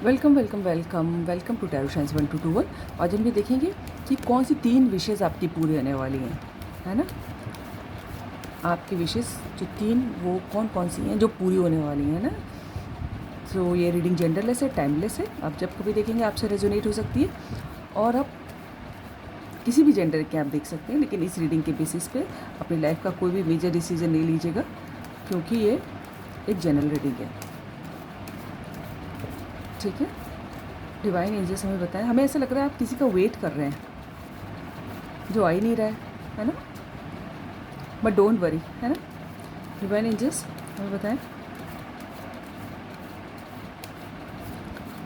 Welcome welcome welcome welcome to tarot science 1221। आज हम ये देखेंगे कि कौन सी 3 विशेज़ आपकी पूरी होने वाली हैं, है ना। आपकी विशेज़ जो 3 वो कौन कौन सी हैं जो पूरी होने वाली हैं ना। तो ये रीडिंग जेंडरलेस है, टाइमलेस है, आप जब कभी देखेंगे आपसे रेजोनेट हो सकती है और आप किसी भी जेंडर के आप देख सकते हैं। लेकिन इस रीडिंग के बेसिस पे अपनी लाइफ का कोई भी मेजर डिसीजन नहीं लीजिएगा, क्योंकि ये एक जनरल रीडिंग है, ठीक है। डिवाइन एंजल्स हमें बताएं, हमें ऐसा लग रहा है आप किसी का वेट कर रहे हैं जो आ ही नहीं रहा है ना। बट डोंट वरी, है ना। डिवाइन एंजल्स हमें बताएं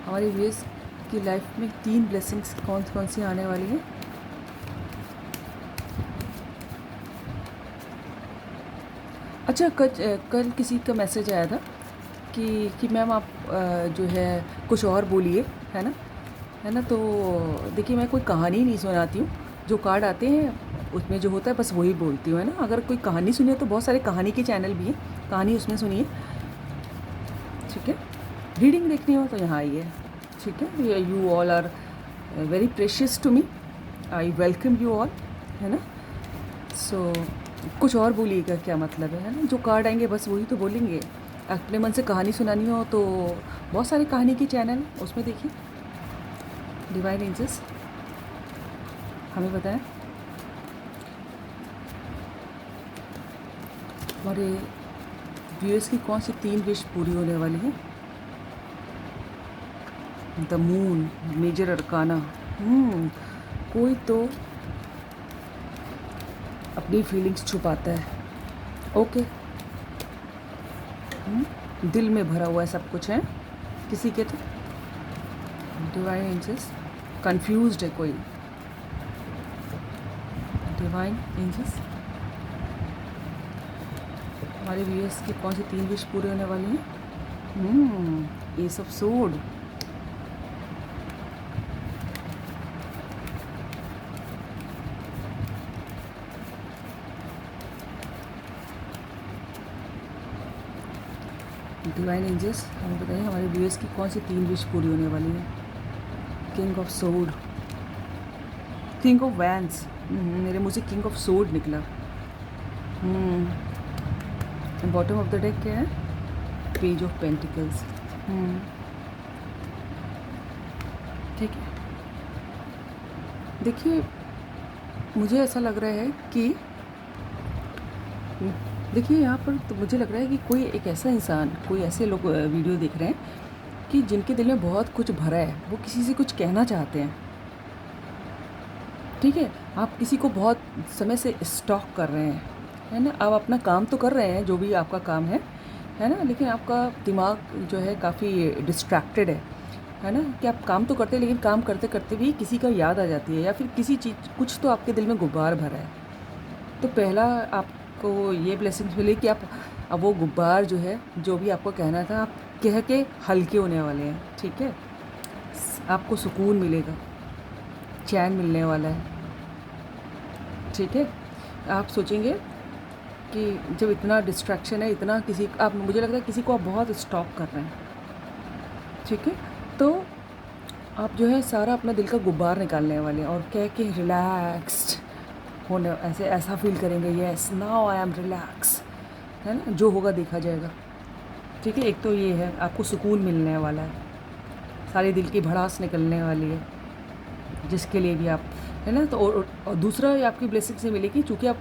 हमारी व्यूअर्स की लाइफ में 3 ब्लेसिंग्स कौन कौन सी आने वाली हैं। अच्छा, कल किसी का मैसेज आया था कि मैम आप जो है कुछ और बोलिए, है ना। तो देखिए, मैं कोई कहानी नहीं सुनाती हूँ, जो कार्ड आते हैं उसमें जो होता है बस वही बोलती हूँ, है ना। अगर कोई कहानी सुनिए तो बहुत सारे कहानी के चैनल भी हैं, कहानी उसमें सुनिए, ठीक है। रीडिंग देखनी हो तो यहाँ आइए, ठीक है। You all are very precious to me, I welcome you all, है ना। सो कुछ और बोलिएगा क्या मतलब है ना। जो कार्ड आएंगे बस वही तो बोलेंगे। अपने मन से कहानी सुनानी हो तो बहुत सारे कहानी के चैनल उसमें देखिए। डिवाइन एंजल्स हमें बताएं हमारे व्यूअर्स की कौन सी 3 विश पूरी होने वाली है। The moon, major arcana. कोई तो अपनी फीलिंग्स छुपाता है, ओके। दिल में भरा हुआ है सब कुछ, है किसी के तो। डिवाइन एंजल्स कंफ्यूज्ड है कोई। डिवाइन एंजल्स हमारे व्यूअर्स की कौन सी 3 विश पूरी होने वाली हैं। ये सब सोड, डिवाइन एंजल्स हमें बताइए हमारे व्यूअर्स की कौन सी 3 विश पूरी होने वाली है। किंग ऑफ सोड, किंग ऑफ वैंस। मेरे मुँह से किंग ऑफ सोड निकला। बॉटम ऑफ द डेक क्या है? Page of pentacles. ठीक है, देखिए मुझे ऐसा लग रहा है कि देखिए यहाँ पर तो मुझे लग रहा है कि कोई एक ऐसा इंसान, कोई ऐसे लोग वीडियो देख रहे हैं कि जिनके दिल में बहुत कुछ भरा है, वो किसी से कुछ कहना चाहते हैं, ठीक है। आप किसी को बहुत समय से स्टॉक कर रहे हैं, है ना। आप अपना काम तो कर रहे हैं, जो भी आपका काम है ना, लेकिन आपका दिमाग जो है काफ़ी डिस्ट्रैक्टेड है ना। कि आप काम तो करते हैं, लेकिन काम करते करते भी किसी का याद आ जाती है, या फिर किसी चीज़ कुछ तो आपके दिल में गुब्बार भरा है। तो पहला आपको ये ब्लेसिंग्स मिले कि आप अब वो गुब्बार जो है, जो भी आपको कहना था, आप कह के हल्के होने वाले हैं, ठीक है। आपको सुकून मिलेगा, चैन मिलने वाला है, ठीक है। आप सोचेंगे कि जब इतना डिस्ट्रैक्शन है, इतना किसी आप, मुझे लग रहा है किसी को आप बहुत स्टॉप कर रहे हैं, ठीक है। तो आप जो है सारा अपना दिल का गुब्बार निकालने वाले हैं और कह के रिलैक्स्ड होने, ऐसा फील करेंगे, yes now I am relax, है ना। जो होगा देखा जाएगा, ठीक है। एक तो ये है, आपको सुकून मिलने वाला है, सारी दिल की भड़ास निकलने वाली है, जिसके लिए भी आप, है ना। तो और दूसरा ये आपकी ब्लेसिंग से मिलेगी, क्योंकि आप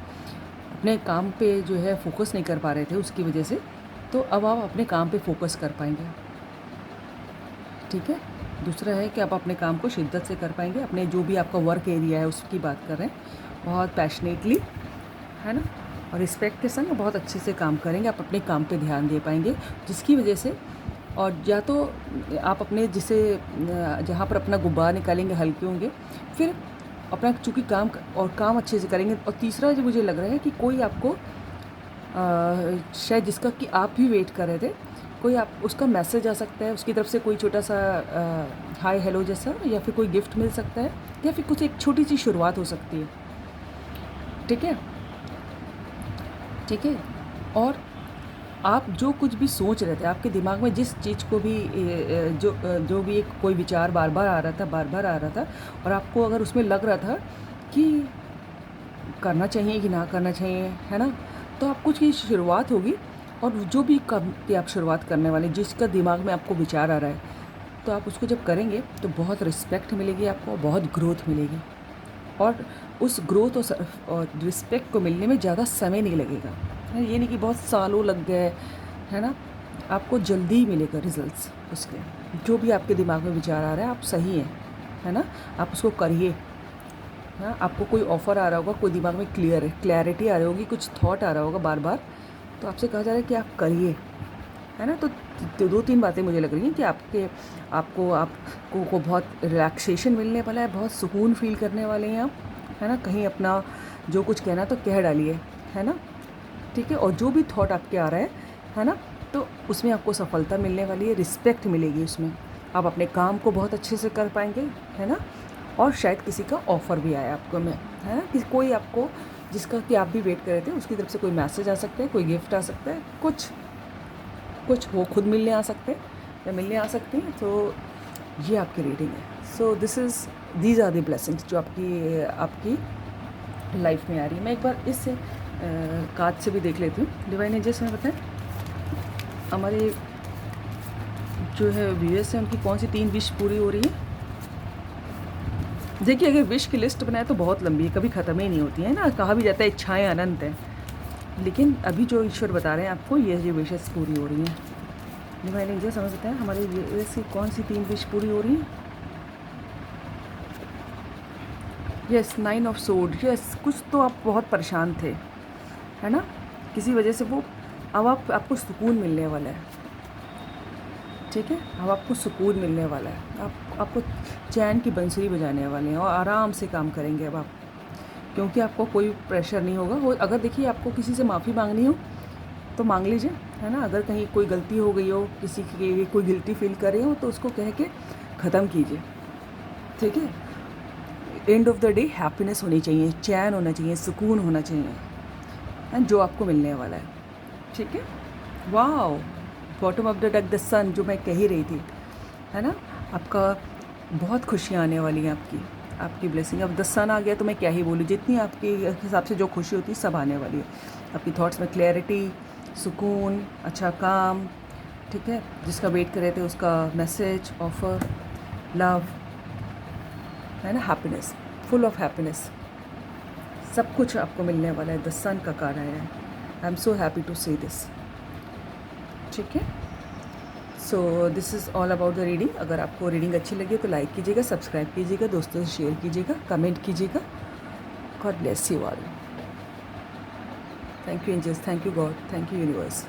अपने काम पे जो है फोकस नहीं कर पा रहे थे उसकी वजह से, तो अब आप अपने काम पे फोकस कर पाएंगे, ठीक है। दूसरा है कि आप अपने काम को शिद्दत से कर पाएंगे, अपने जो भी आपका वर्क एरिया है उसकी बात कर रहे हैं, बहुत पैशनेटली, है ना, और रिस्पेक्ट के संग बहुत अच्छे से काम करेंगे। आप अपने काम पे ध्यान दे पाएंगे, जिसकी वजह से, और या तो आप अपने जिसे जहाँ पर अपना गुब्बार निकालेंगे हल्के होंगे, फिर अपना चूँकि काम अच्छे से करेंगे। और तीसरा जो मुझे लग रहा है कि कोई आपको शायद जिसका कि आप भी वेट कर रहे थे, कोई आप उसका मैसेज आ सकता है, उसकी तरफ से कोई छोटा सा हाय हेलो जैसा, या फिर कोई गिफ्ट मिल सकता है, या फिर कुछ एक छोटी सी शुरुआत हो सकती है, ठीक है, ठीक है। और आप जो कुछ भी सोच रहे थे, आपके दिमाग में जिस चीज़ को भी जो भी एक कोई विचार बार बार आ रहा था, बार बार आ रहा था, और आपको अगर उसमें लग रहा था कि करना चाहिए कि ना करना चाहिए, है ना, तो आप कुछ की शुरुआत होगी। और जो भी काम की आप शुरुआत करने वाले, जिसका दिमाग में आपको विचार आ रहा है, तो आप उसको जब करेंगे तो बहुत रिस्पेक्ट मिलेगी आपको, बहुत ग्रोथ मिलेगी। और उस ग्रोथ और रिस्पेक्ट को मिलने में ज़्यादा समय नहीं लगेगा, है, ये नहीं कि बहुत सालों लग गए, है ना। आपको जल्दी ही मिलेगा रिजल्ट्स उसके। जो भी आपके दिमाग में विचार आ रहा है, आप सही हैं, है ना, आप उसको करिए। हाँ, आपको कोई ऑफ़र आ रहा होगा, कोई दिमाग में क्लैरिटी आ रही होगी, कुछ थॉट आ रहा होगा बार बार, तो आपसे कहा जा रहा है कि आप करिए, है ना। तो दो तीन बातें मुझे लग रही हैं कि आपको बहुत रिलैक्सेशन मिलने वाला है, बहुत सुकून फ़ील करने वाले हैं आप, है ना। कहीं अपना जो कुछ कहना तो कह डालिए, है ना, ठीक है। और जो भी थॉट आपके आ रहा है ना, तो उसमें आपको सफलता मिलने वाली है, रिस्पेक्ट मिलेगी उसमें। आप अपने काम को बहुत अच्छे से कर पाएंगे, है ना। और शायद किसी का ऑफ़र भी आया आपको में, है ना, कि कोई आपको, जिसका कि आप भी वेट कर रहे थे, उसकी तरफ से कोई मैसेज आ सकता है, कोई गिफ्ट आ सकता है, कुछ वो खुद मिलने आ सकते हैं या मिलने आ सकती हैं। तो ये आपकी रीडिंग है। So these are the blessings जो आपकी लाइफ में आ रही है। मैं एक बार इस कार्ड से भी देख लेती हूँ। डिवाइन एंजल्स में बताएं हमारे जो है व्यूअर्स हैं, उनकी कौन सी 3 विश पूरी हो रही है। देखिए, अगर विश की लिस्ट बनाए तो बहुत लंबी है, कभी ख़त्म ही नहीं होती है ना। कहा भी जाता है इच्छाएं अनंत हैं, लेकिन अभी जो ईश्वर बता रहे हैं आपको, ये विशेस पूरी हो रही हैं। डिवाइन एंजल्स समझते हैं हमारे व्यूअर्स की कौन सी 3 विश पूरी हो रही हैं। Yes, 9 of sword. यस, कुछ तो आप बहुत परेशान थे, है ना, किसी वजह से वो, अब आपको सुकून मिलने वाला है, ठीक है। अब आपको सुकून मिलने वाला है, आपको चैन की बंसुरी बजाने वाले हैं और आराम से काम करेंगे अब आप, क्योंकि आपको कोई प्रेशर नहीं होगा। अगर देखिए आपको किसी से माफ़ी मांगनी हो तो मांग लीजिए, है ना। अगर कहीं कोई गलती हो गई हो, किसी के लिए कोई गिल्टी फील कर रहे हो, तो उसको कह के ख़त्म कीजिए, ठीक है। End of the day happiness होनी चाहिए, चैन होना चाहिए, सुकून होना चाहिए, एंड जो आपको मिलने वाला है, ठीक है। Wow, bottom of the deck the sun, जो मैं कह ही रही थी, है ना। आपका बहुत खुशियाँ आने वाली हैं, आपकी ब्लेसिंग। अब द सन आ गया तो मैं क्या ही बोलूँ, जितनी आपके हिसाब से जो खुशी होती है सब आने वाली है। आपकी थॉट्स में क्लैरिटी, सुकून, अच्छा काम, ठीक है। जिसका वेट कर रहे थे उसका मैसेज, ऑफ़र, लव, है ना, हैप्पीनेस, फुल ऑफ हैप्पीनेस, सब कुछ आपको मिलने वाला है। द सन का कार्ड आया है। I am so happy to see this, ठीक है। So this is all about the reading. अगर आपको रीडिंग अच्छी लगी तो लाइक कीजिएगा, सब्सक्राइब कीजिएगा, दोस्तों से शेयर कीजिएगा, कमेंट कीजिएगा। God bless you all. Thank you angels, thank you God, thank you universe.